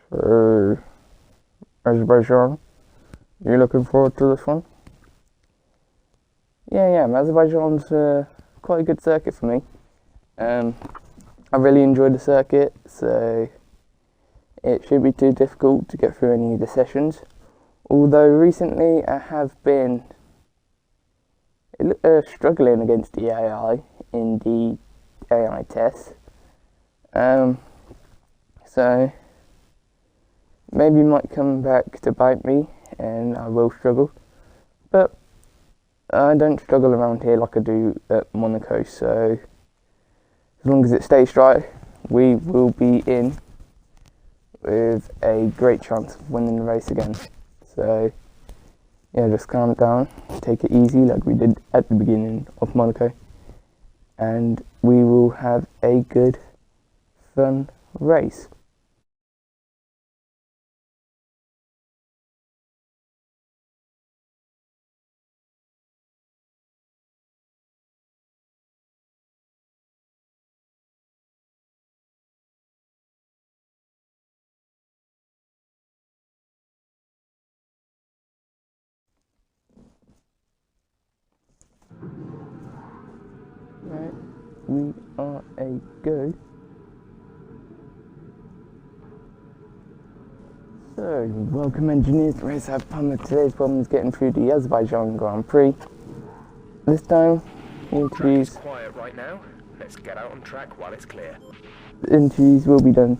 for Azerbaijan. You looking forward to this one? Yeah, Azerbaijan's quite a good circuit for me. I really enjoyed the circuit, so it shouldn't be too difficult to get through any of the sessions. Although recently I have been struggling against the AI in the AI tests. So maybe it might come back to bite me and I will struggle. But I don't struggle around here like I do at Monaco, so as long as it stays dry, we will be in with a great chance of winning the race again. So yeah, just calm down, take it easy like we did at the beginning of Monaco, and we will have a good, fun race. Right, we are a go. So, welcome engineers to Race Have Fun. Today's problem is getting through the Azerbaijan Grand Prix. This time, interviews. Quiet right now. Let's get out on track while it's clear. The interviews will be done,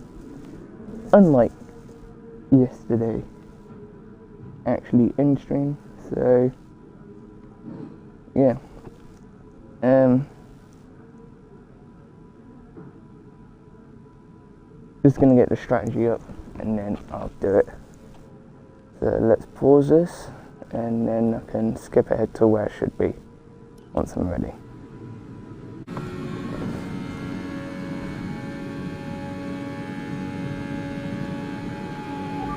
unlike yesterday, actually in stream. So, yeah. Just gonna get the strategy up and then I'll do it. So let's pause this and then I can skip ahead to where it should be once I'm ready.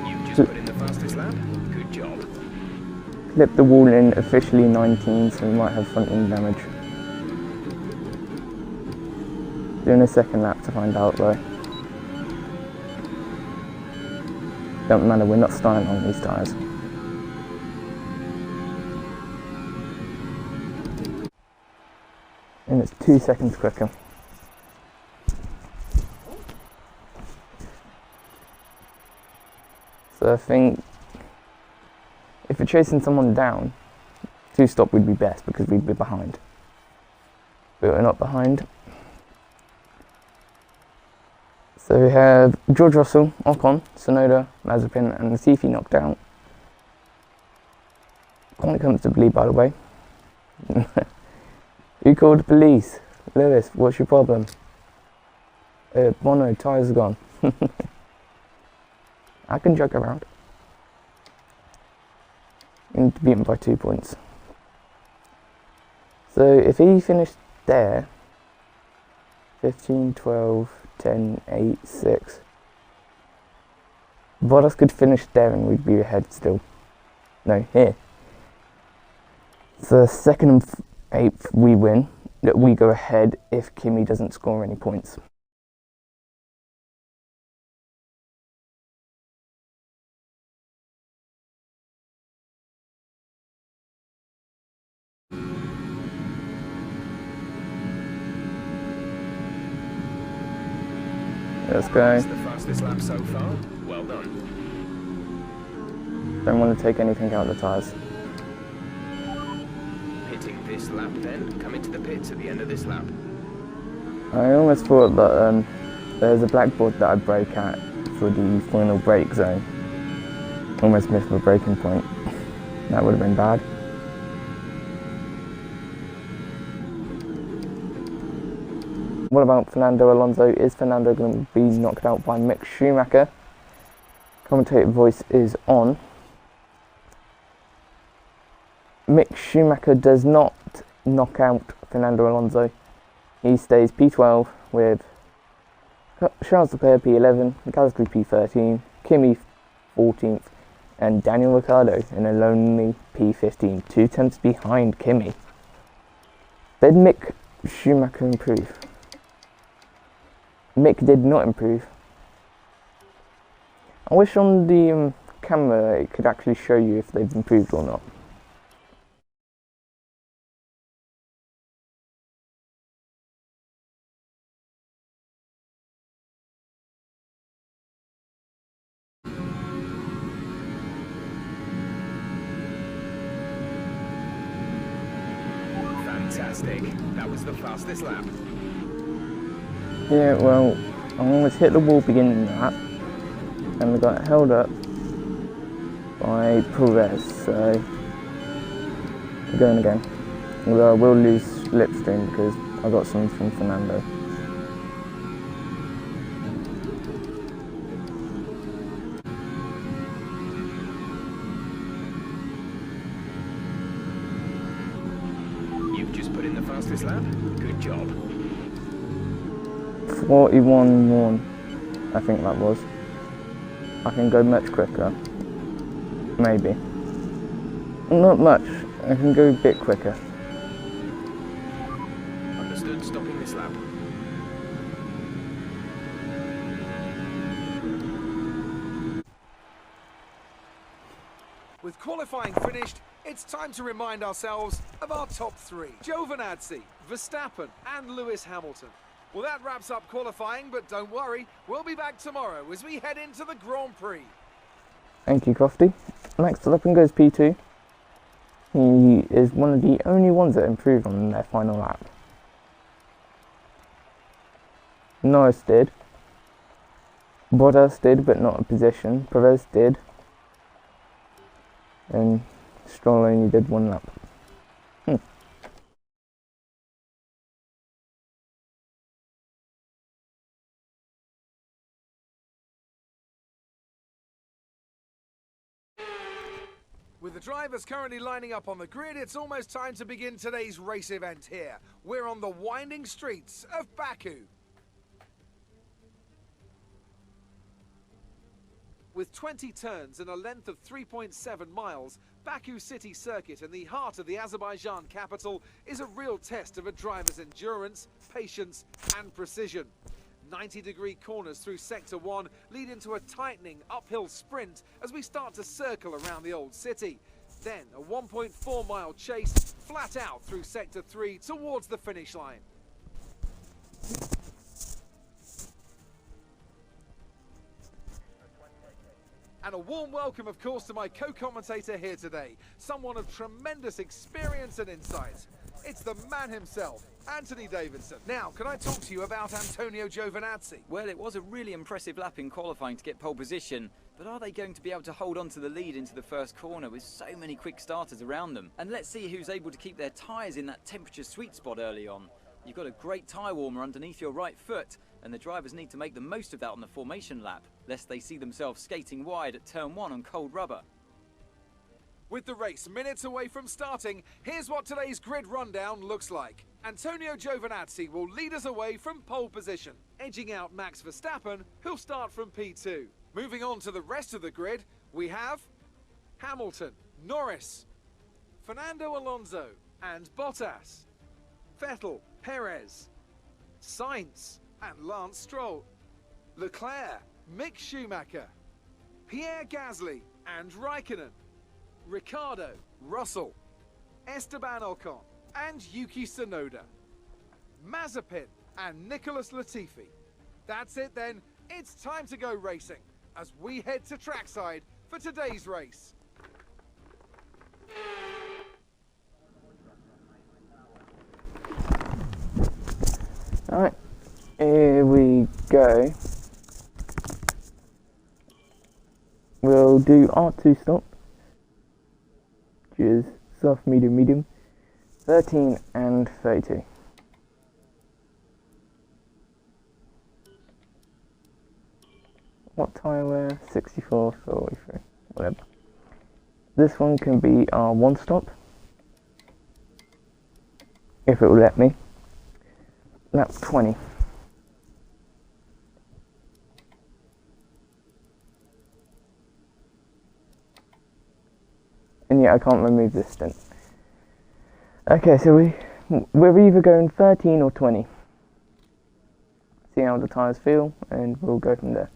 You just put in the fastest lap. Good job. Clip the wall in, officially 19, so we might have front end damage. Doing a second lap to find out though. Don't matter, we're not starting on these tyres. And it's 2 seconds quicker. So I think if we're chasing someone down, 2-stop would be best because we'd be behind. But we're not behind. So we have George Russell, Ocon, Sonoda, Mazepin and Latifi knocked out. Quite comfortably, by the way. Who called the police? Lewis, what's your problem? Bono, tyres are gone. I can joke around. We need to beat him by 2 points. So if he finished there, 15, 12, 10, 8, 6. Bottas could finish there and we'd be ahead still. No, here. So 2nd and 8th we win. We go ahead if Kimi doesn't score any points. Let's go. That's the fastest lap so far. Well done. Don't want to take anything out of the tyres. Pitting this lap then. Come into the pits at the end of this lap. I almost thought that there's a blackboard that I'd brake at for the final brake zone. Almost missed the braking point. That would have been bad. What about Fernando Alonso? Is Fernando going to be knocked out by Mick Schumacher? Commentator voice is on. Mick Schumacher does not knock out Fernando Alonso. He stays P12 with Charles Leclerc P11, Gasly P13, Kimi 14th, and Daniel Ricciardo in a lonely P15, 2 tenths behind Kimi. Did Mick Schumacher improve? Mick did not improve. I wish on the camera it could actually show you if they've improved or not. Fantastic. That was the fastest lap. Yeah, well, I almost hit the wall beginning that, and we got held up by Perez, so we're going again. Although I will lose slipstream because I got some from Fernando. You've just put in the fastest lap. Good job. 41.1, I think that was. I can go much quicker. Maybe. Not much. I can go a bit quicker. Understood. Stopping this lap. With qualifying finished, it's time to remind ourselves of our top three. Giovinazzi, Verstappen and Lewis Hamilton. Well, that wraps up qualifying, but don't worry, we'll be back tomorrow as we head into the Grand Prix. Thank you, Crofty. Max Verstappen goes P2. He is one of the only ones that improved on their final lap. Norris did. Bottas did, but not a position. Perez did. And Stroll only did one lap. With the drivers currently lining up on the grid, it's almost time to begin today's race event here. We're on the winding streets of Baku. With 20 turns and a length of 3.7 miles, Baku City Circuit in the heart of the Azerbaijan capital is a real test of a driver's endurance, patience and precision. 90-degree corners through Sector 1 lead into a tightening uphill sprint as we start to circle around the old city. Then a 1.4-mile chase flat out through Sector 3 towards the finish line. And a warm welcome, of course, to my co-commentator here today, someone of tremendous experience and insight. It's the man himself, Anthony Davidson. Now, can I talk to you about Antonio Giovinazzi? Well, it was a really impressive lap in qualifying to get pole position, but are they going to be able to hold on to the lead into the first corner with so many quick starters around them? And let's see who's able to keep their tyres in that temperature sweet spot early on. You've got a great tyre warmer underneath your right foot, and the drivers need to make the most of that on the formation lap, lest they see themselves skating wide at turn 1 on cold rubber. With the race minutes away from starting, here's what today's grid rundown looks like. Antonio Giovinazzi will lead us away from pole position, edging out Max Verstappen, who'll start from P2. Moving on to the rest of the grid, we have Hamilton, Norris, Fernando Alonso and Bottas, Vettel, Perez, Sainz and Lance Stroll, Leclerc, Mick Schumacher, Pierre Gasly and Raikkonen, Ricciardo, Russell, Esteban Ocon and Yuki Tsunoda, Mazepin and Nicholas Latifi. That's it then, it's time to go racing as we head to trackside for today's race. Alright, here we go. We'll do R2 stop, which is soft, medium, medium, 13 and 32. What tyre wear? 64, 43, whatever. This one can be R1 stop, if it will let me. Lap 20. And yeah, I can't remove this stint. Okay, so we're either going 13 or 20. See how the tyres feel, and we'll go from there.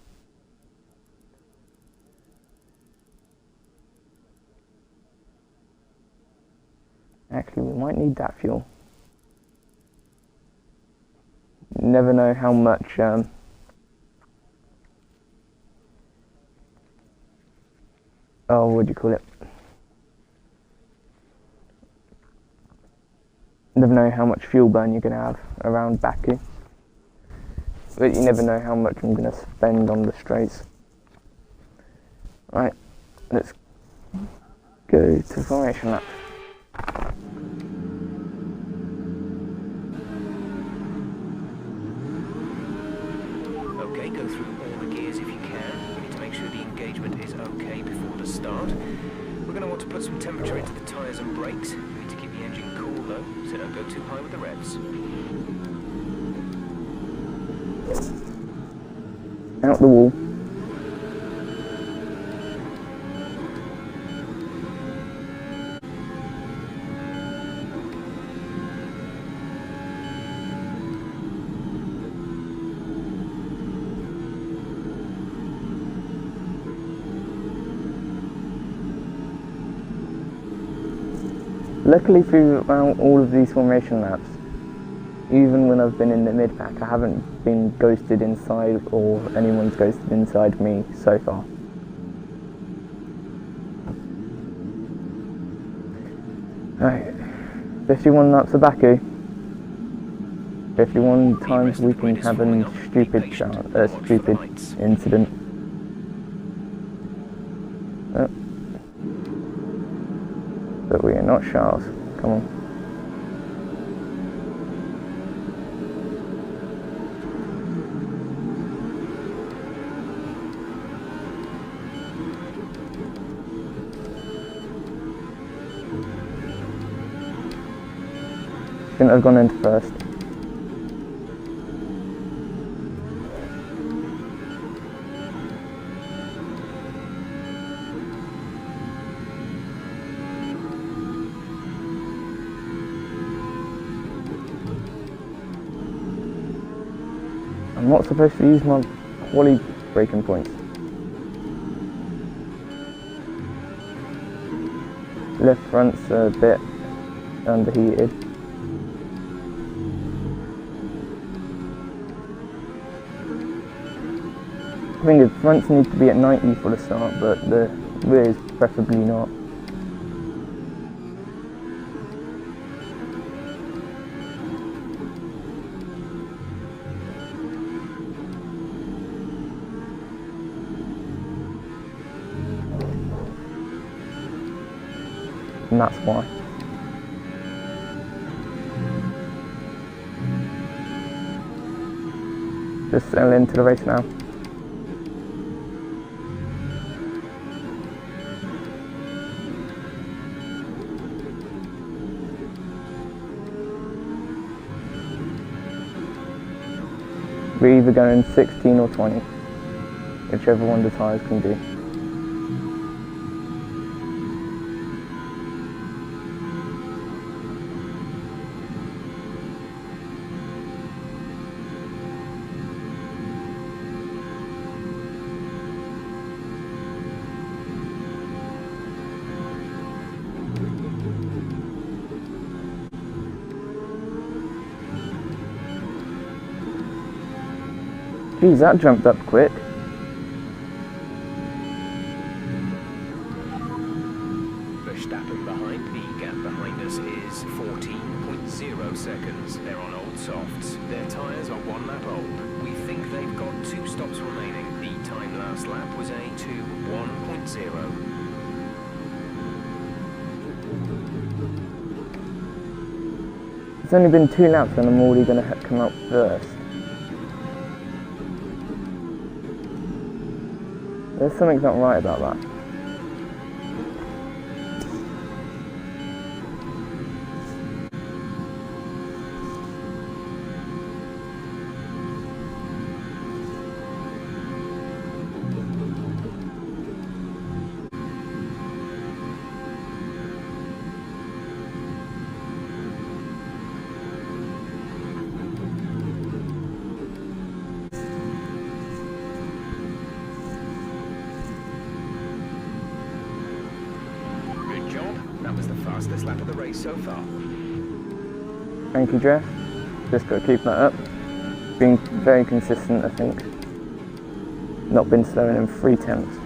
Actually, we might need that fuel. Never know how much oh, what do you call it? Never know how much fuel burn you're going to have around Baku. But you never know how much I'm going to spend on the straights. Right, let's go to formation lap. Okay, go through all the gears if you can. We need to make sure the engagement is okay before the start. We're going to want to put some temperature into the tyres and brakes. We need to keep the engine cool though, so don't go too high with the revs. Out the wall. Luckily throughout all of these formation laps, even when I've been in the mid-pack, I haven't been ghosted inside or anyone's ghosted inside me so far. Right, 51 laps of Baku. 51 times we can have a stupid incident. Oh. But we are not Charles. Come on. Shouldn't have gone into first. I'm not supposed to use my quali braking points. Left front's a bit underheated. I think the fronts need to be at 90 for the start, but the rears preferably not. And that's why. Just settle into the race now. We're either going 16 or 20, whichever one the tyres can do. Geez, that jumped up quick. Verstappen behind. The gap behind us is 14.0 seconds. They're on old softs. Their tyres are 1 lap old. We think they've got 2 stops remaining. The time last lap was a 2:1.0. It's only been 2 laps and I'm already going to come out first. There's something not right about that. was the fastest lap of the race so far. Thank you, Jeff. Just got to keep that up. Been very consistent, I think. Not been slower than 3 tenths.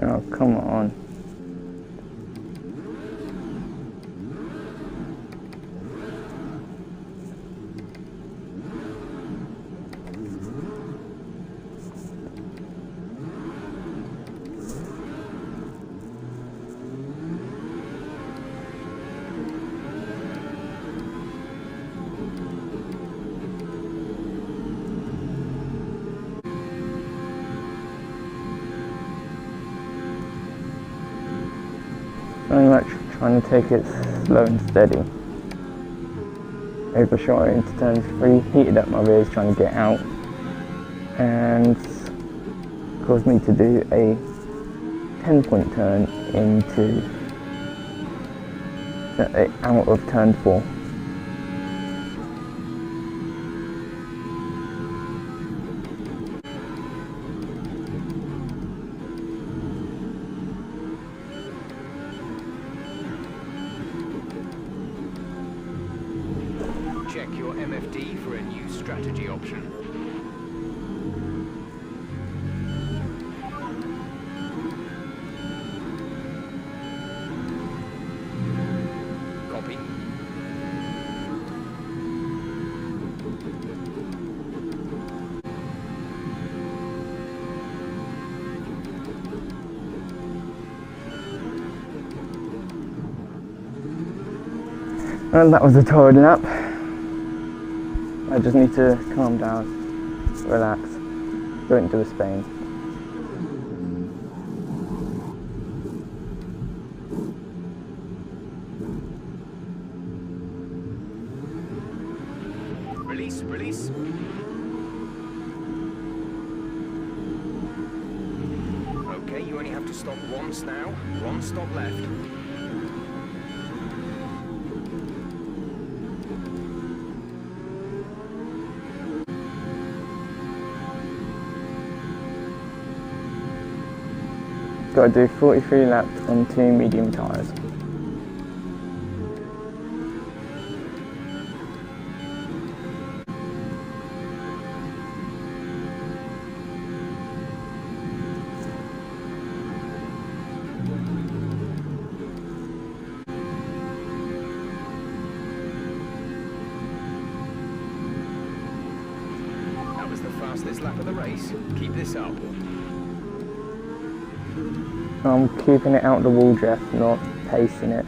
Oh, come on. Very much trying to take it slow and steady. Overshot into turn 3, heated up my rears trying to get out, and caused me to do a 10-point turn into out of turn 4. Check your MFD for a new strategy option. Copy. And that was a torrid lap. I just need to calm down, relax, go into the Spain. Release, release. Okay, you only have to stop once now. 1 stop left. Got to do 43 laps on 2 medium tyres. That was the fastest lap of the race. Keep this up. I'm keeping it out the wall, Jeff, not pacing it.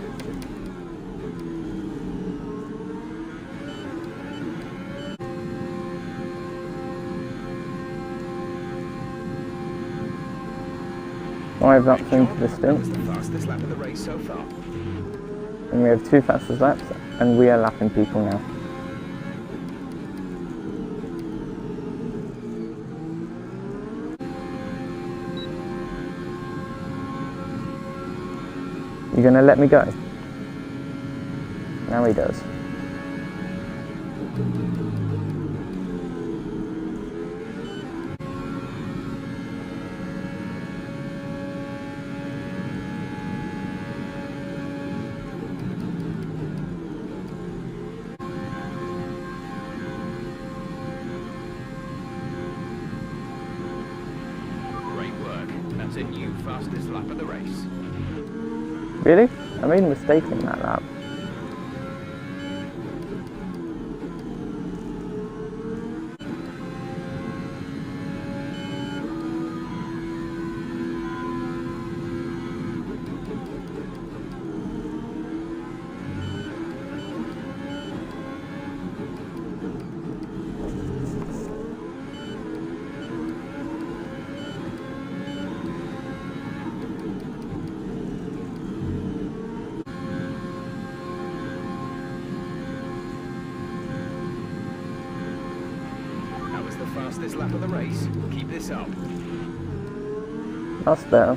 Five laps into the That stint, was the fastest lap of the race so far. and we have 2 fastest laps, and we are lapping people now. You gonna let me go? Now he does. Great work. That's a new fastest lap of the race. Really? I made a mistake in that lap. fastest lap of the race. Keep this up. That's better.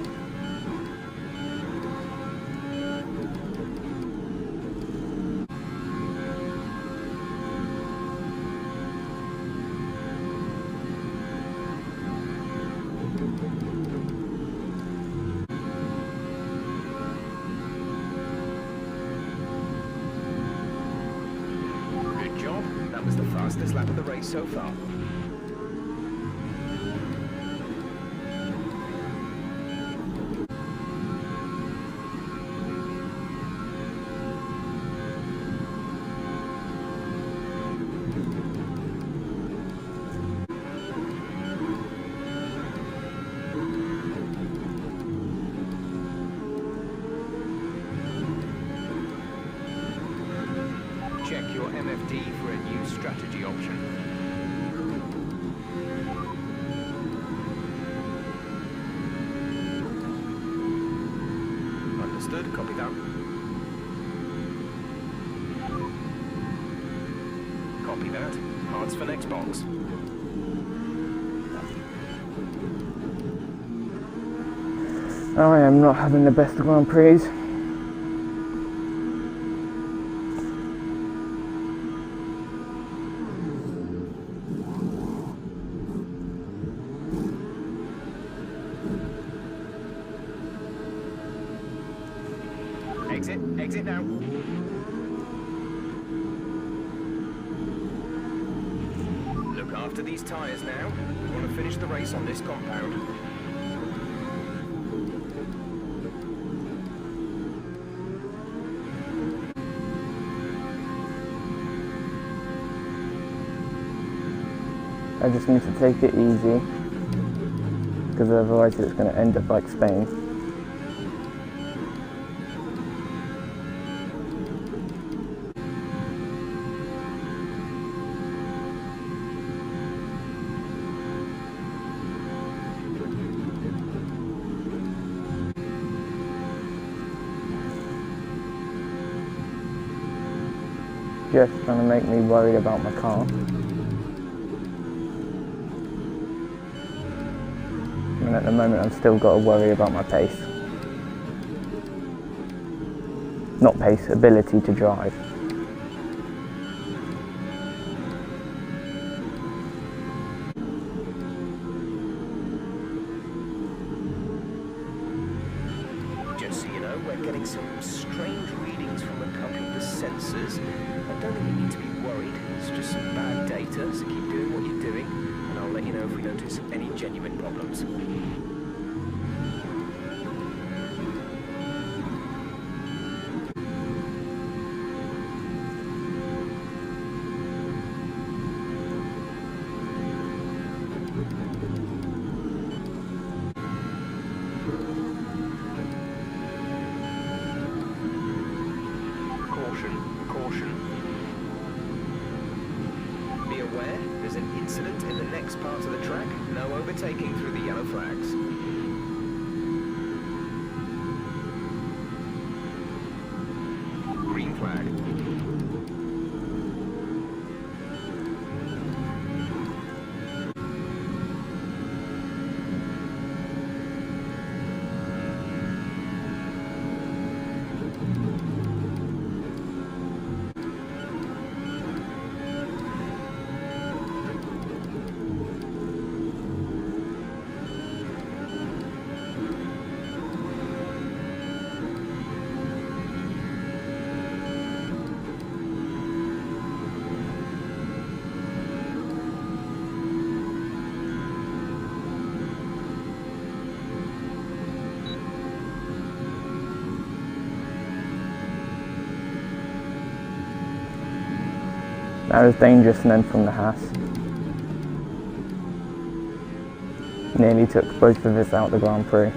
Good job. That was the fastest lap of the race so far. Check your MFD for a new strategy option. Understood, copy that. Copy that. Hearts for next box. I am not having the best Grand Prix. Exit now. Look after these tyres now. We want to finish the race on this compound. I just need to take it easy, because otherwise it's going to end up like Spain. Just trying to make me worried about my car. And at the moment I've still got to worry about my pace. Not pace, ability to drive. Just so you know, we're getting some strange readings from a couple of the sensors. I don't think you need to be worried. It's just some bad data, so keep doing what you're doing, and I'll let you know if we notice any genuine problems. Caution. Be aware, there's an incident in the next part of the track. No overtaking through the yellow flags. Green flag. That was dangerous, and then from the Haas. Nearly took both of us out the Grand Prix.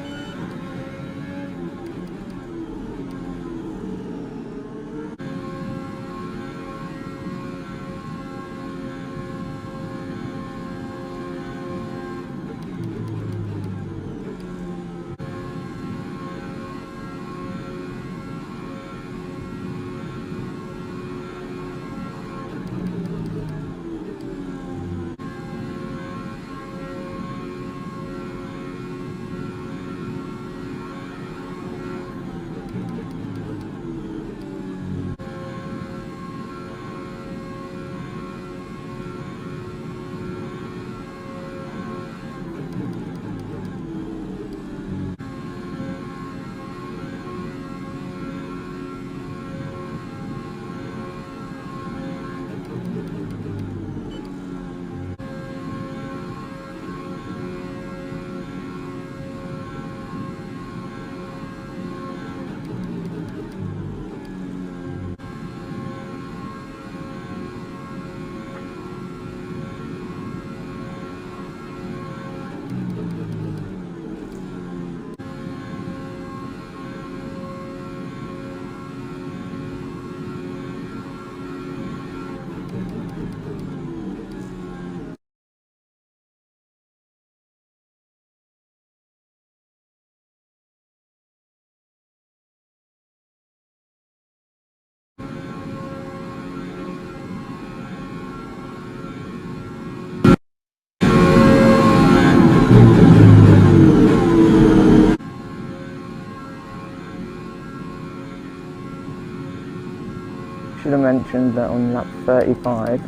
should have mentioned that on lap 35,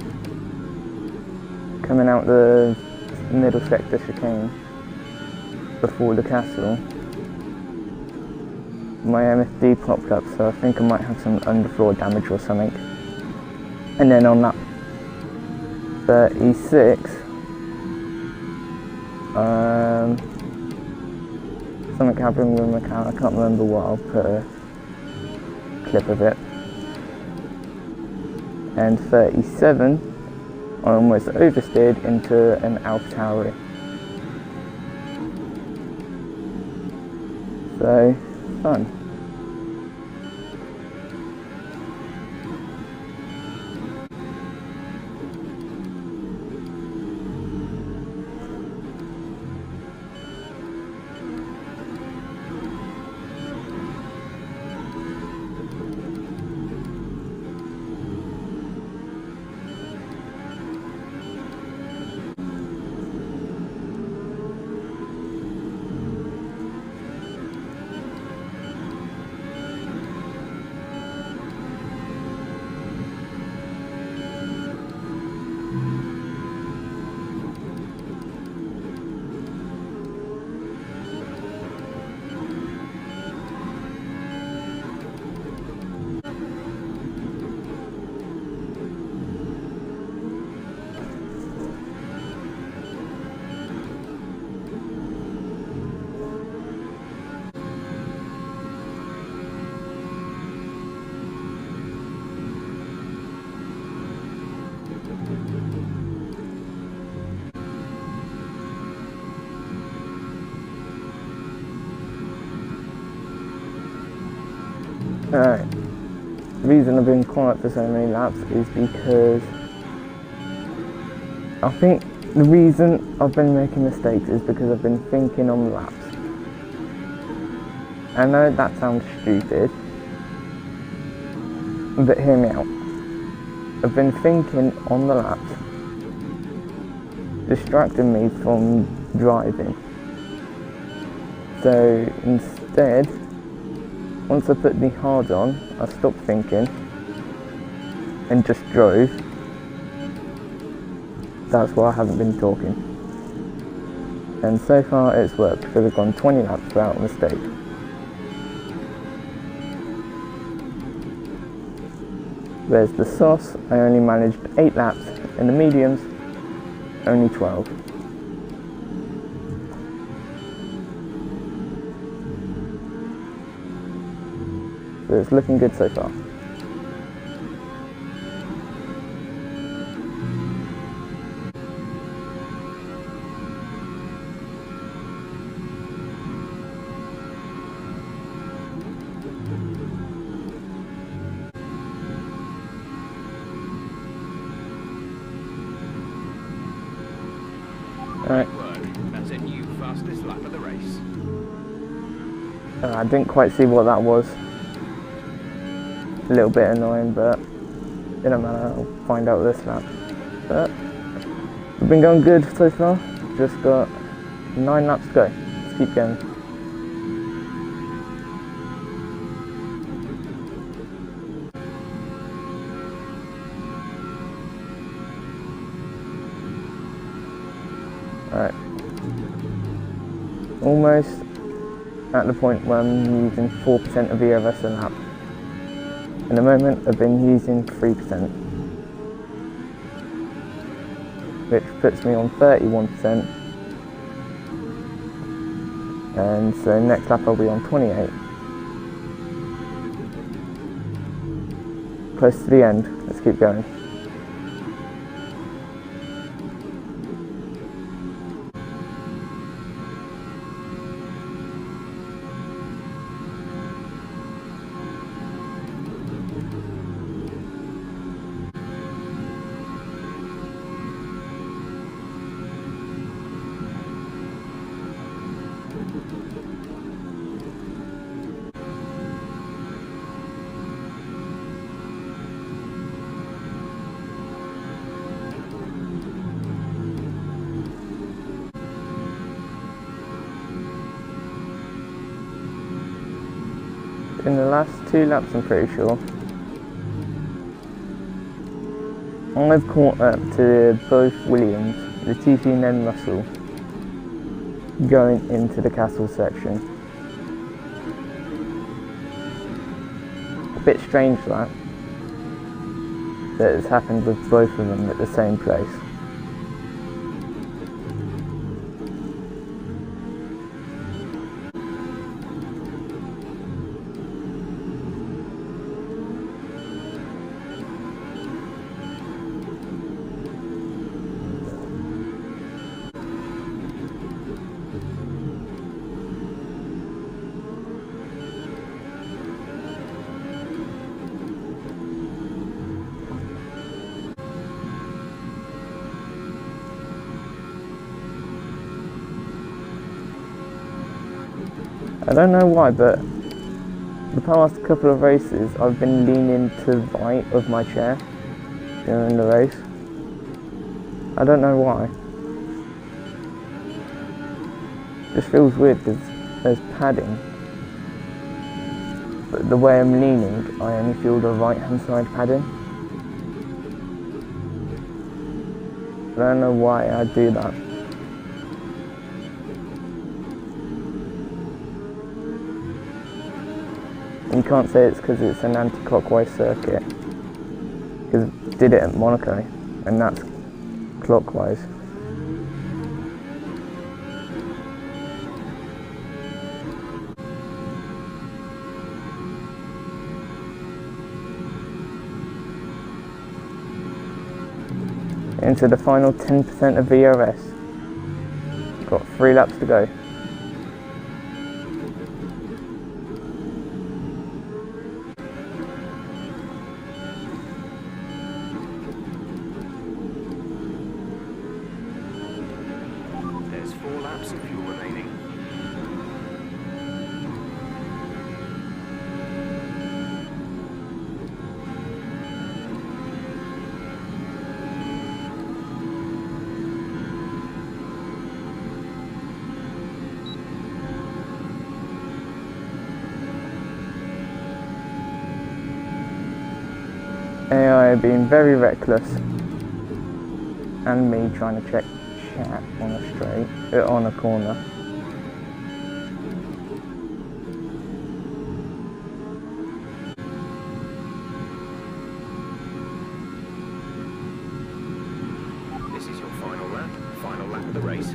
coming out the middle sector chicane before the castle, my MFD popped up, so I think I might have some underfloor damage or something. And then on lap 36, something happened with my car. I can't remember what. I'll put a clip of it. And 37, I almost oversteered into an Alfa Tauri. So, fun. Alright, the reason I've been quiet for so many laps is because I think the reason I've been making mistakes is because I've been thinking on the laps. I know that sounds stupid, but hear me out. I've been thinking on the laps, distracting me from driving. So instead, once I put the hard on, I stopped thinking and just drove. That's why I haven't been talking. And so far it's worked because I've gone 20 laps without a mistake. Whereas the sauce, I only managed 8 laps, and the mediums, only 12. So it's looking good so far. Alright. That's a new fastest lap of the race. I didn't quite see what that was. A little bit annoying, but it don't matter, I'll find out this lap. But we've been going good so far. Just got 9 laps to go. Let's keep going. Alright. Almost at the point where I'm using 4% of ERS a lap. In the moment I've been using 3%, which puts me on 31%, and so next lap I'll be on 28. Close to the end, let's keep going. In the last 2 laps I'm pretty sure, I've caught up to both Williams, Latifi and then Russell, going into the castle section. A bit strange that it's happened with both of them at the same place. I don't know why, but the past couple of races I've been leaning to the right of my chair during the race. I don't know why. This feels weird because there's padding, but the way I'm leaning I only feel the right hand side padding. I don't know why I do that. You can't say it's because it's an anti-clockwise circuit, because I did it at Monaco, and that's clockwise. Into the final 10% of VRS. Got 3 laps to go. There's 4 laps of fuel remaining. AI being very reckless, and me trying to check chat on a straight, on a corner. This is your final lap of the race.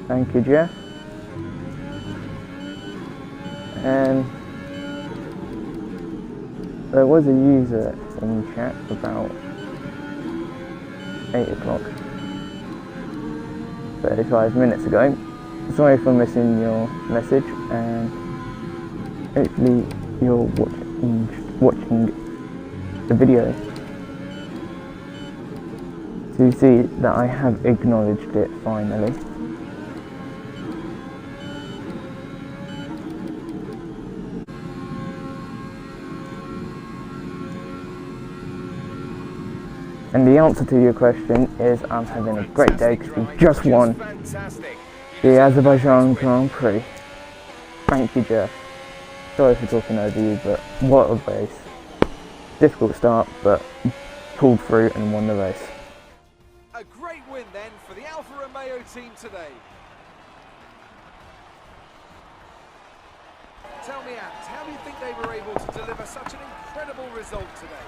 Thank you, Jeff. And there was a user in chat about 8 o'clock, 35 minutes ago. Sorry for missing your message, and hopefully you're watching the video to see that I have acknowledged it finally. And the answer to your question is I'm having a great day because we just won the Azerbaijan Grand Prix. Thank you, Jeff. Sorry for talking over you, but what a race. Difficult start, but pulled through and won the race. A great win then for the Alfa Romeo team today. Tell me, Ant, how do you think they were able to deliver such an incredible result today?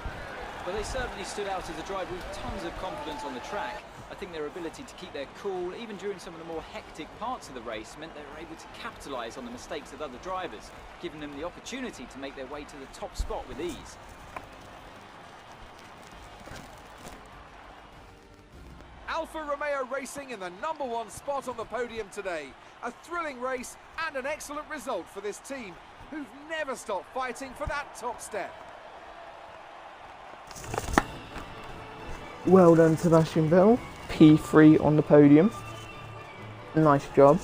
Well, they certainly stood out as a driver with tons of confidence on the track. I think their ability to keep their cool, even during some of the more hectic parts of the race, meant they were able to capitalise on the mistakes of other drivers, giving them the opportunity to make their way to the top spot with ease. Alfa Romeo racing in the #1 spot on the podium today. A thrilling race and an excellent result for this team, who've never stopped fighting for that top step. Well done, Sebastian Vettel. P3 on the podium. Nice job.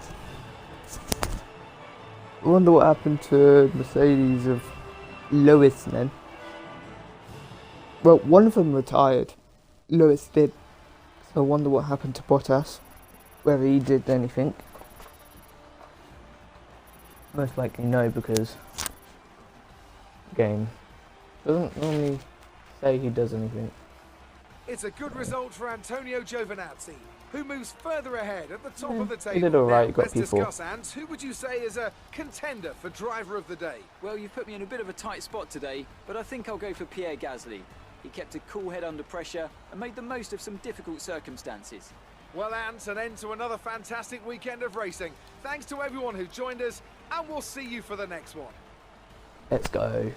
I wonder what happened to Mercedes of Lewis then. Well, one of them retired. Lewis did. So I wonder what happened to Bottas. Whether he did anything. Most likely no, because the game doesn't normally say he does anything. It's a good result for Antonio Giovinazzi, who moves further ahead at the top of the table. He did alright, Now, got let's P4. discuss, Ant. Who would you say is a contender for driver of the day? Well, you've put me in a bit of a tight spot today, but I think I'll go for Pierre Gasly. He kept a cool head under pressure and made the most of some difficult circumstances. Well, Ant, an end to another fantastic weekend of racing. Thanks to everyone who joined us, and we'll see you for the next one. Let's go.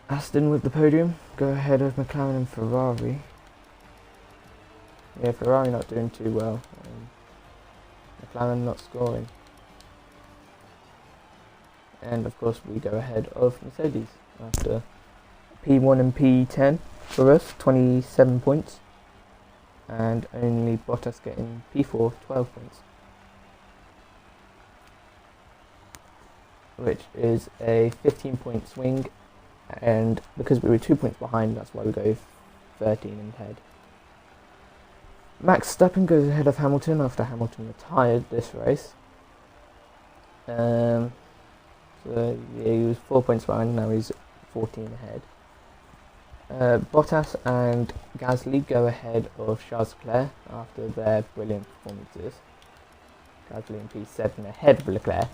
Aston with the podium, go ahead of McLaren and Ferrari. Yeah, Ferrari not doing too well. McLaren not scoring. And of course we go ahead of Mercedes after P1 and P10 for us, 27 points. And only Bottas getting P4, 12 points. Which is a 15-point swing, and because we were 2 points behind, that's why we go 13 and ahead. Max Verstappen goes ahead of Hamilton after Hamilton retired this race. So yeah, he was 4 points behind, now he's 14 ahead. Bottas and Gasly go ahead of Charles Leclerc after their brilliant performances. Gasly in P7 ahead of Leclerc.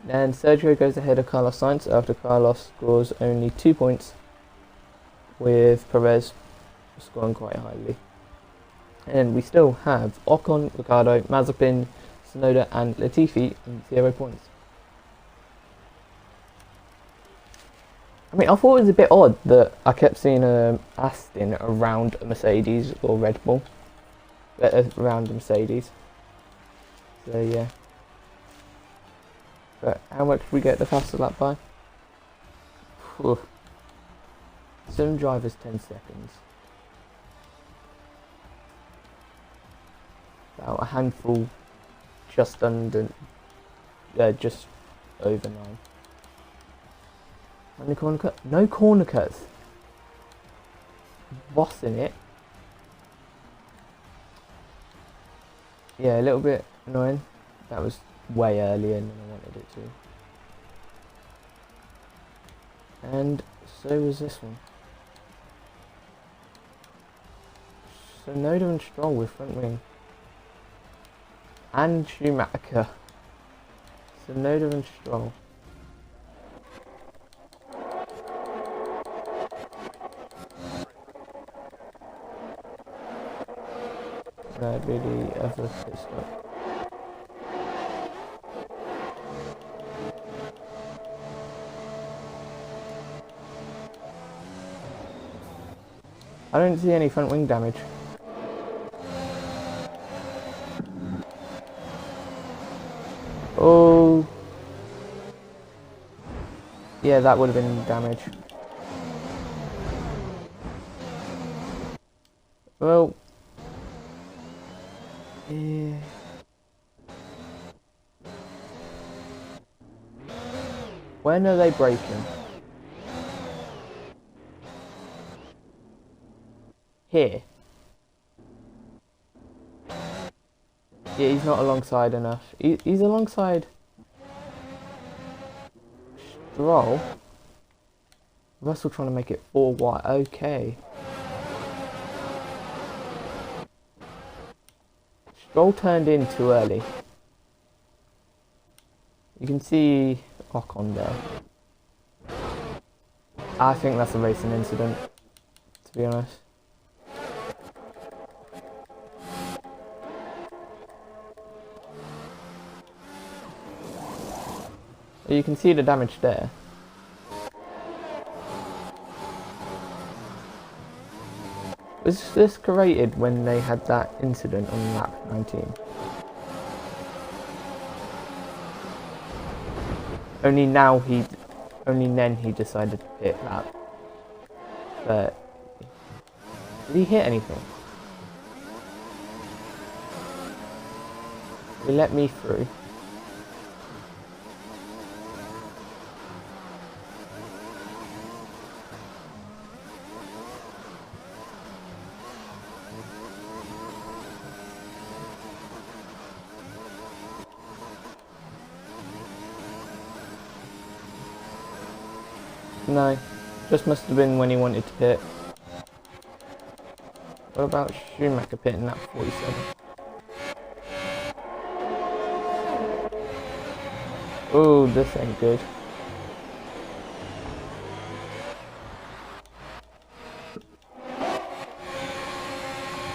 Then Sergio goes ahead of Carlos Sainz after Carlos scores only 2 points, with Perez scoring quite highly. And we still have Ocon, Ricciardo, Mazepin, Tsunoda and Latifi in 0 points. I mean, I thought it was a bit odd that I kept seeing Aston around a Mercedes or Red Bull, around a Mercedes. So yeah. But how much did we get the faster lap by? Whew. Some drivers 10 seconds. About a handful, just under, just over 9. Only corner cut? No corner cuts. Bossing it. Yeah, a little bit annoying. That was way earlier than I wanted it to. And so was this one. So Noda and Stroll with front wing. And Schumacher. So Noda and Stroll. That'd be the other pit stop. I don't see any front wing damage. Oh. Yeah, that would have been damage. Well. Yeah. When are they breaking? Here. Yeah, he's not alongside enough. He's alongside Stroll. Russell trying to make it 4 wide. Okay. Stroll turned in too early. You can see Ocon there. I think that's a racing incident, to be honest. You can see the damage there. Was this created when they had that incident on lap 19? Only then he decided to pit that. But did he hit anything? He let me through. No, just must have been when he wanted to pit. What about Schumacher pitting that 47? Oh, this ain't good.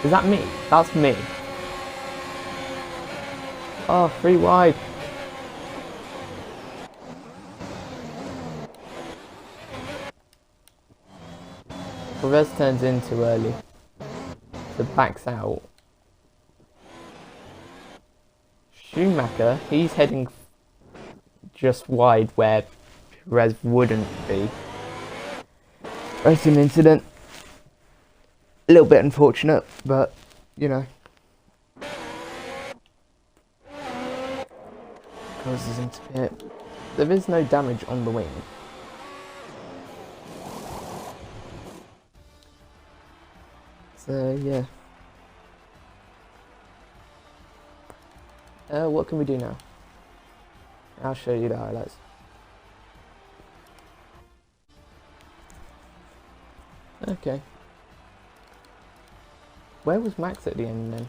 Is that me? That's me. Oh, 3 wide. Perez turns in too early. So backs out. Schumacher, he's heading just wide where Perez wouldn't be. Racing incident. A little bit unfortunate, but you know. Closes into pit. There is no damage on the wing. So yeah. What can we do now? I'll show you the highlights. Okay. Where was Max at the end then?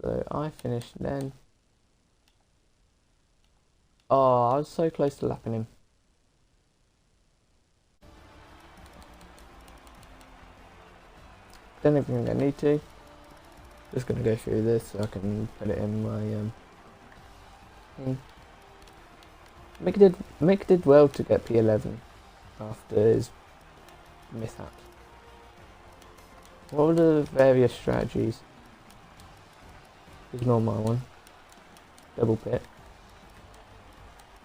So I finished then. Oh, I was so close to lapping him. Don't even think I need to. Just gonna go through this so I can put it in my thing. Mick did well to get P11 after his mishaps. What were the various strategies? Ignore my one. Double pit.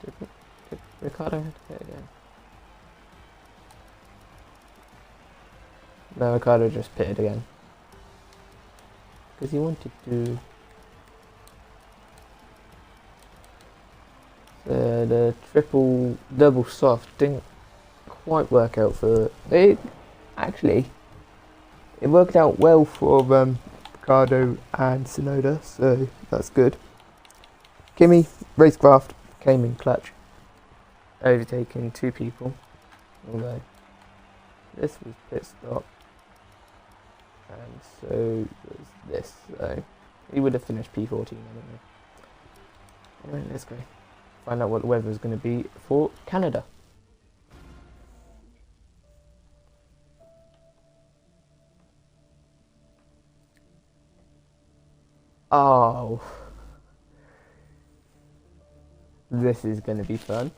Did Ricardo have to pit again? No, Ricardo just pitted again. Because he wanted to. So the double soft didn't quite work out for it. Actually, it worked out well for Ricardo and Tsunoda, so that's good. Kimi, Racecraft came in clutch, overtaking 2 people, although this was pit stop, and so was this, so he would have finished P14 anyway. Anyway, let's go find out what the weather is going to be for Canada. Oh, this is going to be fun.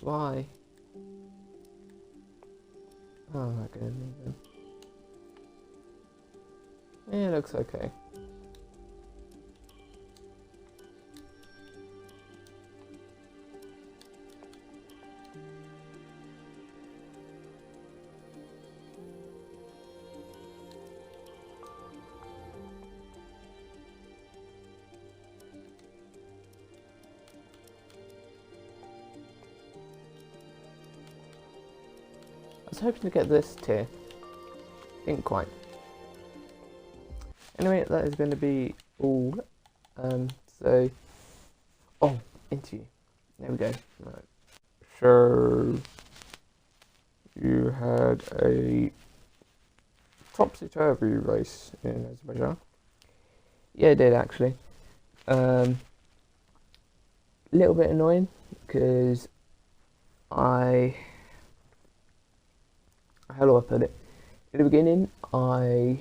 Why? Oh, I'm not gonna leave them. Yeah, it looks okay. I was hoping to get this tier. Didn't quite. Anyway, that is going to be all. So, interview. There we go. Right. So, you had a topsy-turvy race in Azerbaijan. Yeah, it did actually. Little bit annoying because how do I put it? In the beginning, I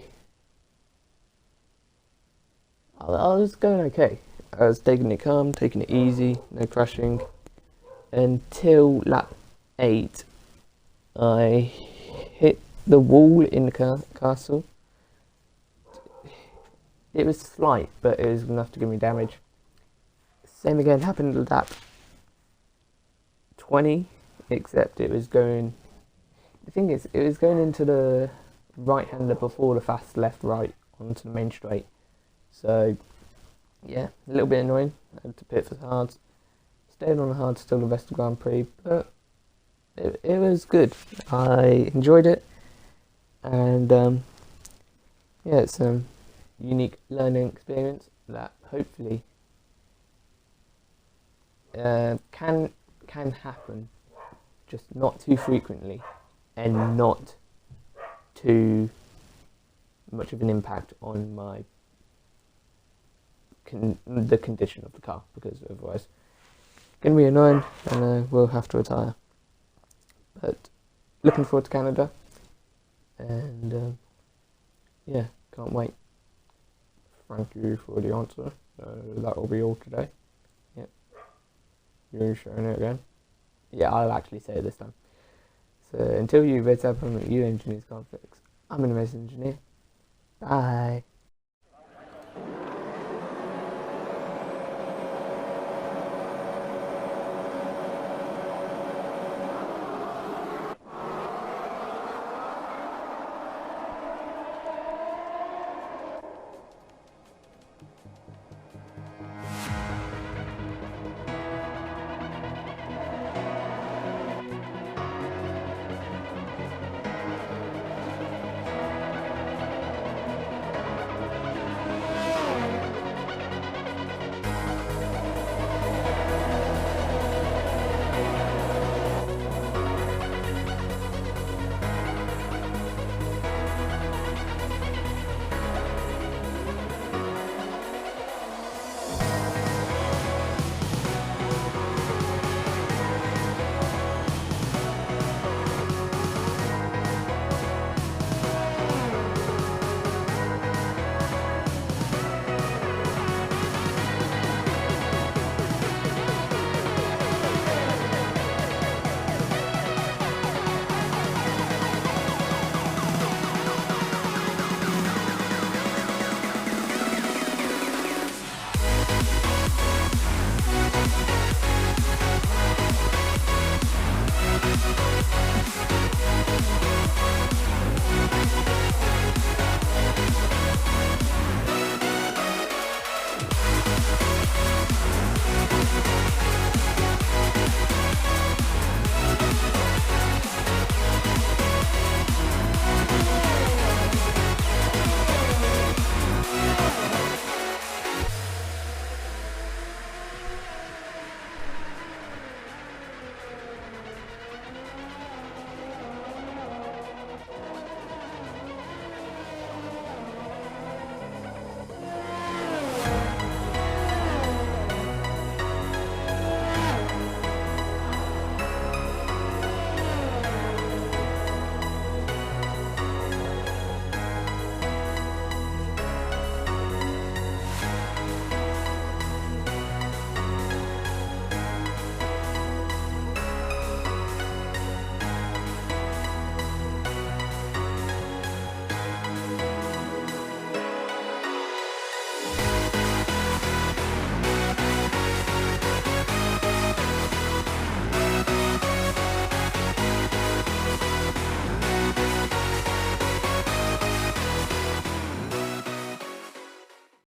was going okay. I was taking it calm, taking it easy, no crashing. Until lap 8, I hit the wall in the castle, it was slight, but it was enough to give me damage. Same again happened at lap 20, except it was going, the thing is, it was going into the right-hander before the fast left-right onto the main straight. So, yeah, a little bit annoying. I had to pit for the hards. Stayed on the hards till the rest of the Grand Prix, but it was good. I enjoyed it, and yeah, it's a unique learning experience that hopefully can happen, just not too frequently and not too much of an impact on my the condition of the car, because otherwise it's going to be annoying and we'll have to retire. But looking forward to Canada, and yeah, can't wait. Thank you for the answer. That will be all today. Yep. You're showing it again? Yeah, I'll actually say it this time. So until you raise up, you engineers can't fix. I'm an Racengineer. Bye.